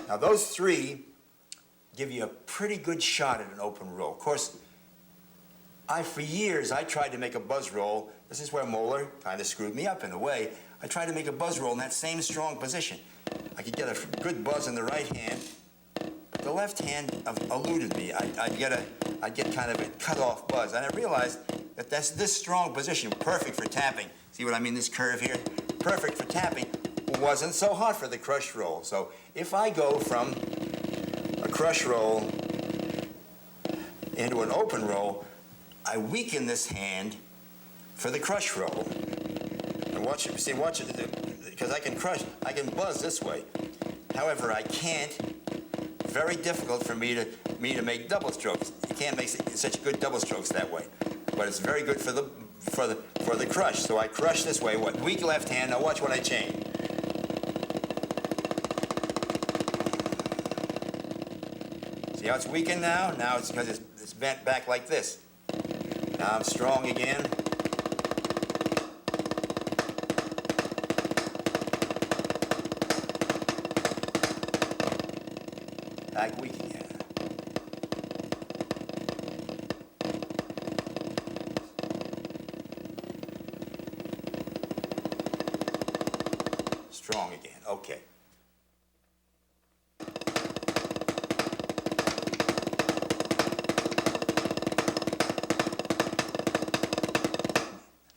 Now those three give you a pretty good shot at an open roll. Of course, for years I tried to make a buzz roll. This is where Moeller kind of screwed me up in a way. I tried to make a buzz roll in that same strong position. I could get a good buzz in the right hand, but the left hand eluded me. I'd get kind of a cut-off buzz, and I realized that this strong position, perfect for tapping. See what I mean, this curve here? Perfect for tapping. Wasn't so hot for the crush roll. So if I go from a crush roll into an open roll, I weaken this hand for the crush roll. And watch it, because I can buzz this way. However, I can't. Very difficult for me to make double strokes. You can't make such good double strokes that way. But it's very good for the crush. So I crush this way. Weak left hand. Now watch when I change. See how it's weakened now? Now it's because it's bent back like this. Now I'm strong again. Back weak again. Strong again. Okay.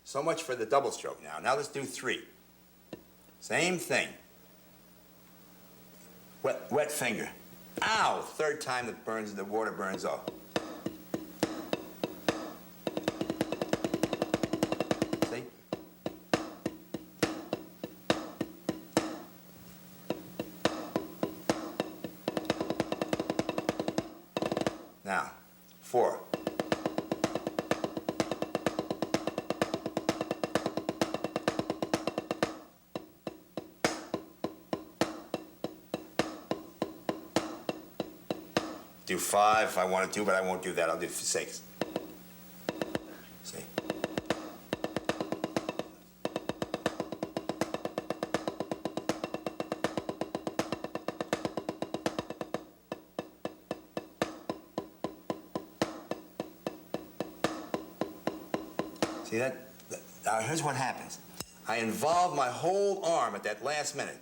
So much for the double stroke now. Now let's do three. Same thing. Wet finger. Ow! Third time the water burns off. See? Now, 4. Do 5 if I wanted to, but I won't do that. I'll do 6. See? See that? Now here's what happens. I involve my whole arm at that last minute.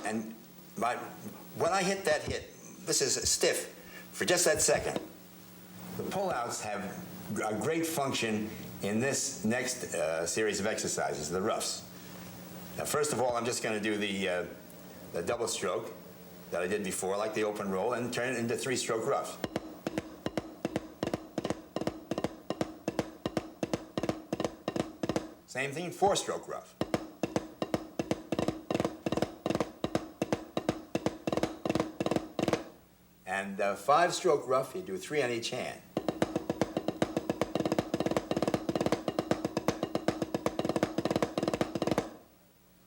And when I hit that hit, this is stiff for just that second. The pullouts have a great function in this next series of exercises, the roughs. Now, first of all, I'm just going to do the double stroke that I did before, like the open roll, and turn it into 3-stroke roughs. Same thing, 4-stroke rough. And 5-stroke rough, you do 3 on each hand.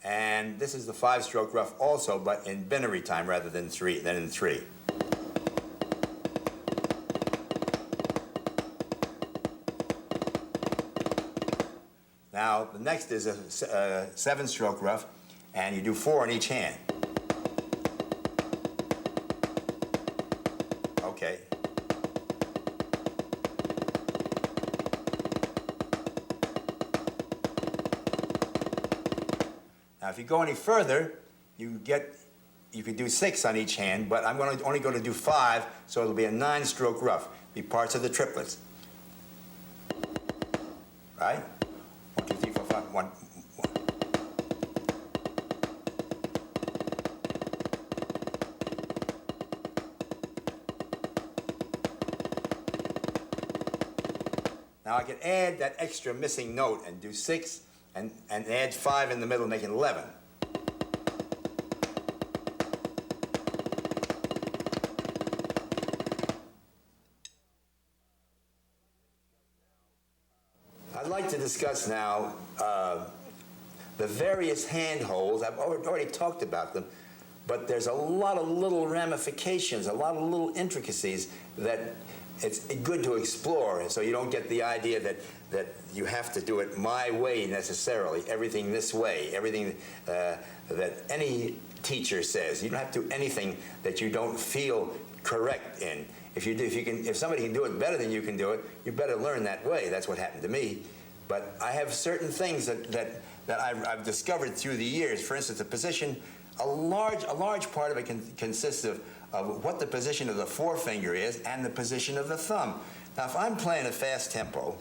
And this is the 5-stroke rough also, but in binary time rather than in 3. Now, the next is a 7-stroke rough, and you do 4 on each hand. Okay. Now, if you go any further, you could do 6 on each hand, but I'm only going to do 5, so it'll be a 9-stroke rough, be parts of the triplets. Right? 1, 2, 3, 4, 5, 1. Now I can add that extra missing note and do 6 and add 5 in the middle, making 11. I'd like to discuss now the various hand holds. I've already talked about them, but there's a lot of little ramifications, a lot of little intricacies that it's good to explore, so you don't get the idea that you have to do it my way necessarily, everything this way, everything that teacher says. You don't have to do anything that you don't feel correct in. If somebody can do it better than you can do it, you better learn that way. That's what happened to me. But I have certain things that I've discovered through the years. For instance, a position, a large part of it consists of what the position of the forefinger is and the position of the thumb. Now, if I'm playing a fast tempo,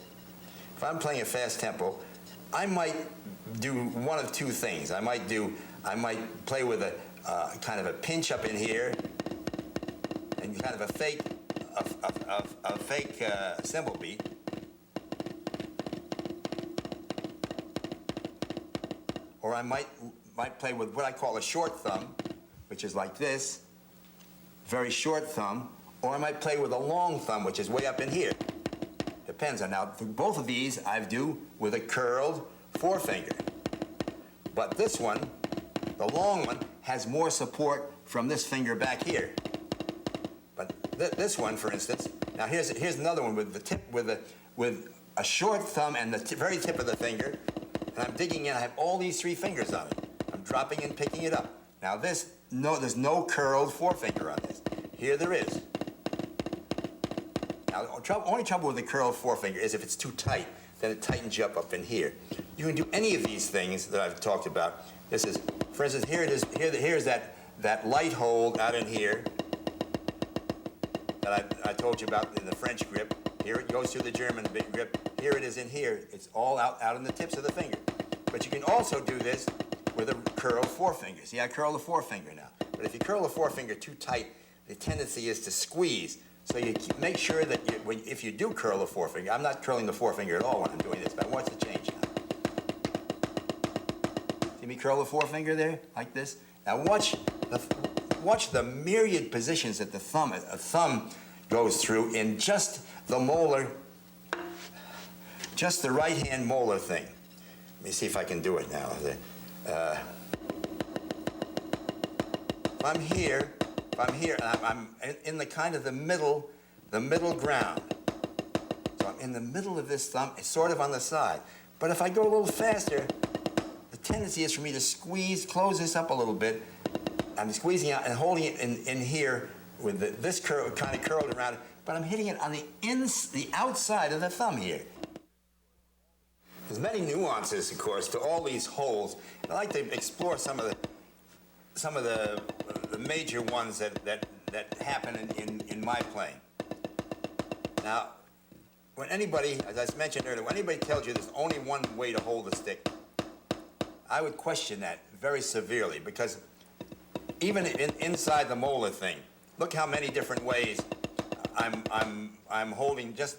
I might do one of two things. I might play with a kind of a pinch up in here, and kind of a fake cymbal beat. Or I might play with what I call a short thumb, which is like this, very short thumb, or I might play with a long thumb, which is way up in here. Depends on now. Both of these I do with a curled forefinger. But this one, the long one, has more support from this finger back here. But this one, for instance, now here's another one with the tip with a short thumb and the very tip of the finger, and I'm digging in. I have all these 3 fingers on it. I'm dropping and picking it up. Now there's no curled forefinger on this. Here there is. Now, only trouble with the curled forefinger is if it's too tight, then it tightens you up in here. You can do any of these things that I've talked about. This is, for instance, here it is. Here's that light hold out in here that I told you about in the French grip. Here it goes through the German big grip. Here it is in here. It's all out in the tips of the finger. But you can also do this with a curled forefinger. See, I curl the forefinger now. But if you curl the forefinger too tight, the tendency is to squeeze. So you make sure that if you do curl the forefinger, I'm not curling the forefinger at all when I'm doing this, but watch the change now. See me curl the forefinger there, like this? Now watch the myriad positions that a thumb goes through in just the molar, just the right-hand molar thing. Let me see if I can do it now. If I'm here, and I'm in the kind of the middle ground. So I'm in the middle of this thumb, it's sort of on the side. But if I go a little faster, the tendency is for me to close this up a little bit. I'm squeezing out and holding it in here with this kind of curled around it, but I'm hitting it on the outside of the thumb here. There's many nuances, of course, to all these holes. I'd like to explore some of the major ones that happen in my playing. Now, when anybody, as I mentioned earlier, when anybody tells you there's only one way to hold the stick, I would question that very severely, because even inside the molar thing, look how many different ways I'm holding just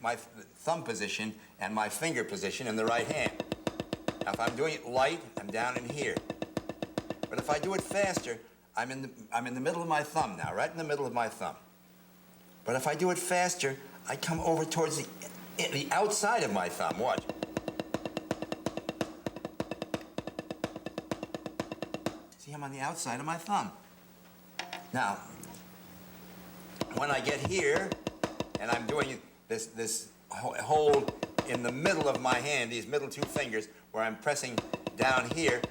my thumb position and my finger position in the right hand. Now, if I'm doing it light, I'm down in here. But if I do it faster, I'm in the middle of my thumb now, right in the middle of my thumb. But if I do it faster, I come over towards the outside of my thumb. Watch. See, I'm on the outside of my thumb. Now, when I get here, and I'm doing this hold in the middle of my hand, these middle two fingers, where I'm pressing down here,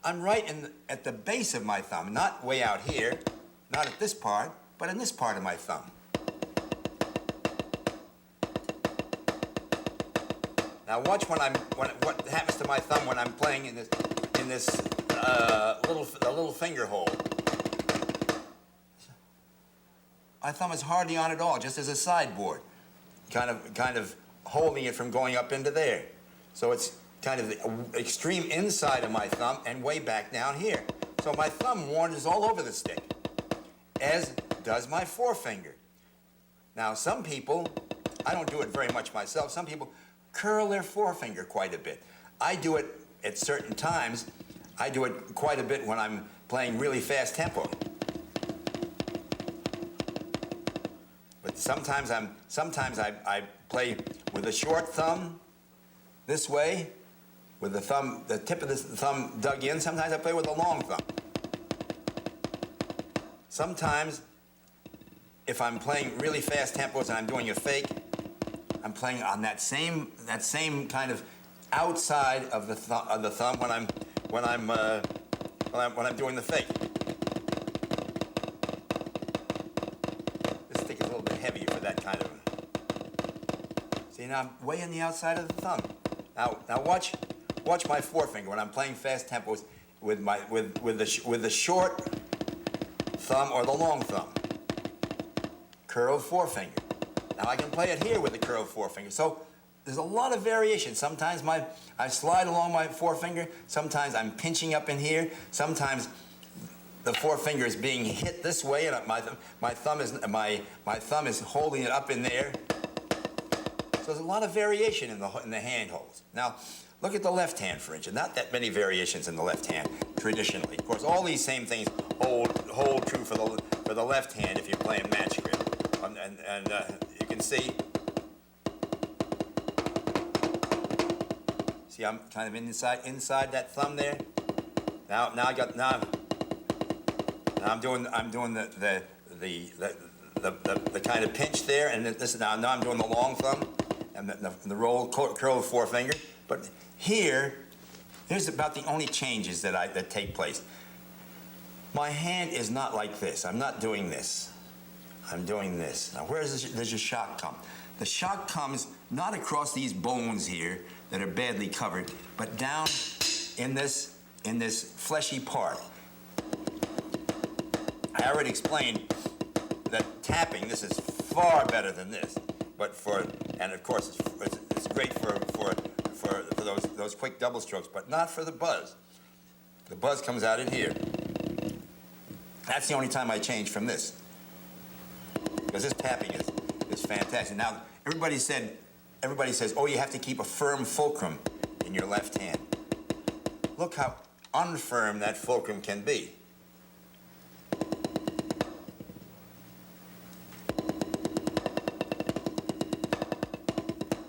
I'm right at the base of my thumb, not way out here, not at this part, but in this part of my thumb. Now watch what happens to my thumb when I'm playing in this little finger hold. My thumb is hardly on at all, just as a sideboard, kind of holding it from going up into there. So it's kind of the extreme inside of my thumb and way back down here. So my thumb wanders all over the stick, as does my forefinger. Now some people, I don't do it very much myself, some people curl their forefinger quite a bit. I do it at certain times. I do it quite a bit when I'm playing really fast tempo. But sometimes I play with a short thumb this way, with the tip of the thumb dug in. Sometimes I play with a long thumb. Sometimes, if I'm playing really fast tempos and I'm doing a fake, I'm playing on that same kind of outside of the thumb when I'm doing the fake. This stick is a little bit heavier for that kind of. See, now I'm way on the outside of the thumb. Now watch my forefinger when I'm playing fast tempos with the short thumb or the long thumb. Curved forefinger. Now I can play it here with the curved forefinger. So there's a lot of variation. Sometimes I slide along my forefinger. Sometimes I'm pinching up in here. Sometimes the forefinger is being hit this way, and my thumb is holding it up in there. So there's a lot of variation in the hand holds. Now look at the left hand, for instance. Not that many variations in the left hand traditionally. Of course, all these same things hold true for the left hand if you're playing match grip. And you can see I'm kind of inside that thumb there. Now I'm doing the kind of pinch there, and now I'm doing the long thumb and the roll curled forefinger. But here's about the only changes that take place. My hand is not like this. I'm not doing this. I'm doing this. Now, where does your shock come? The shock comes not across these bones here that are badly covered, but down in this fleshy part. I already explained that tapping, this is far better than this, and of course it's great for those quick double strokes, but not for the buzz. The buzz comes out in here. That's the only time I change from this. Because this tapping is fantastic. Now, everybody says, oh, you have to keep a firm fulcrum in your left hand. Look how unfirm that fulcrum can be.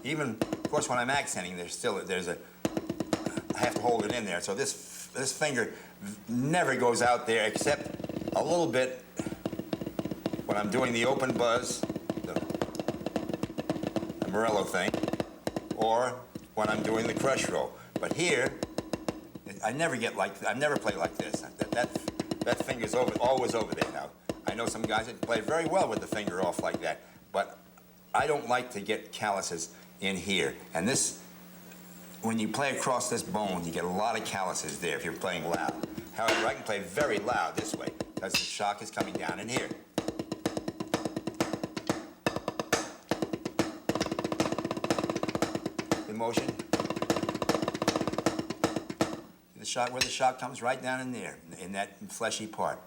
Even, of course, when I'm accenting, I have to hold it in there. So this finger never goes out there except a little bit when I'm doing the open buzz, the Morello thing, or when I'm doing the crush roll. But here, I never play like this. That finger's always over there now. I know some guys that play very well with the finger off like that, but I don't like to get calluses in here. And this when you play across this bone, you get a lot of calluses there if you're playing loud. However, I can play very loud this way because the shock is coming down in here. The motion. The shock, where the shock comes right down in there, in that fleshy part.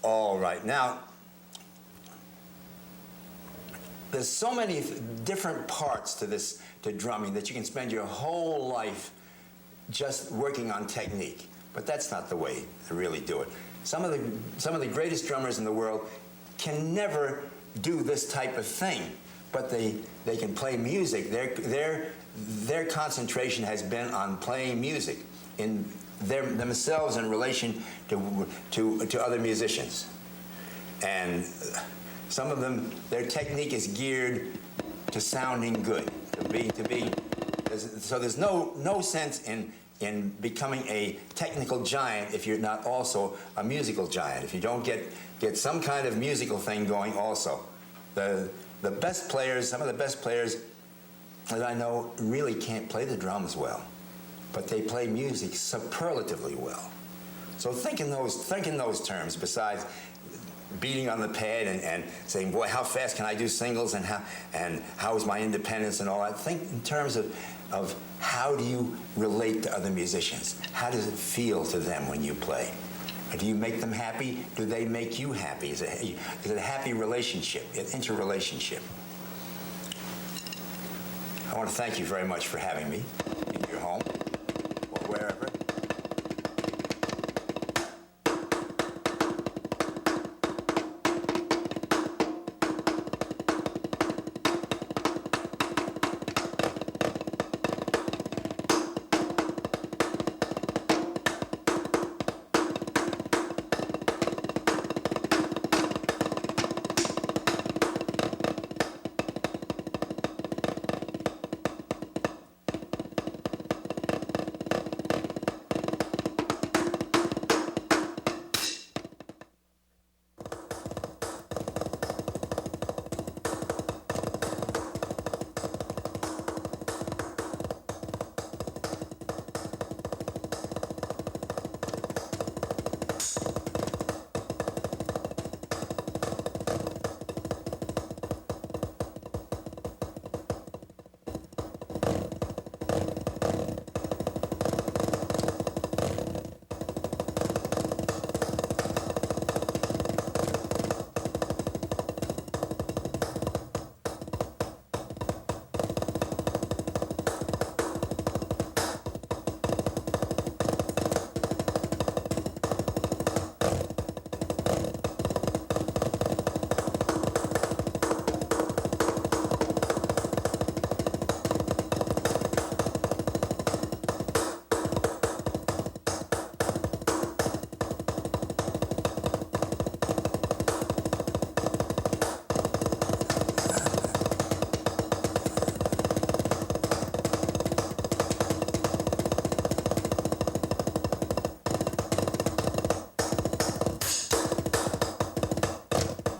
All right, now, there's so many different parts to this, to drumming, that you can spend your whole life just working on technique. But that's not the way to really do it. Some of the greatest drummers in the world can never do this type of thing, but they can play music. Their concentration has been on playing music in themselves in relation to other musicians. And some of them, their technique is geared to sounding good, so there's no sense in becoming a technical giant if you're not also a musical giant, if you don't get some kind of musical thing going also. The best players, some of the best players that I know really can't play the drums well, but they play music superlatively well. So think in those terms, besides beating on the pad and saying, boy, how fast can I do singles, and how is my independence and all that. Think in terms of how do you relate to other musicians? How does it feel to them when you play? Do you make them happy? Do they make you happy? Is it a happy relationship, an interrelationship? I want to thank you very much for having me.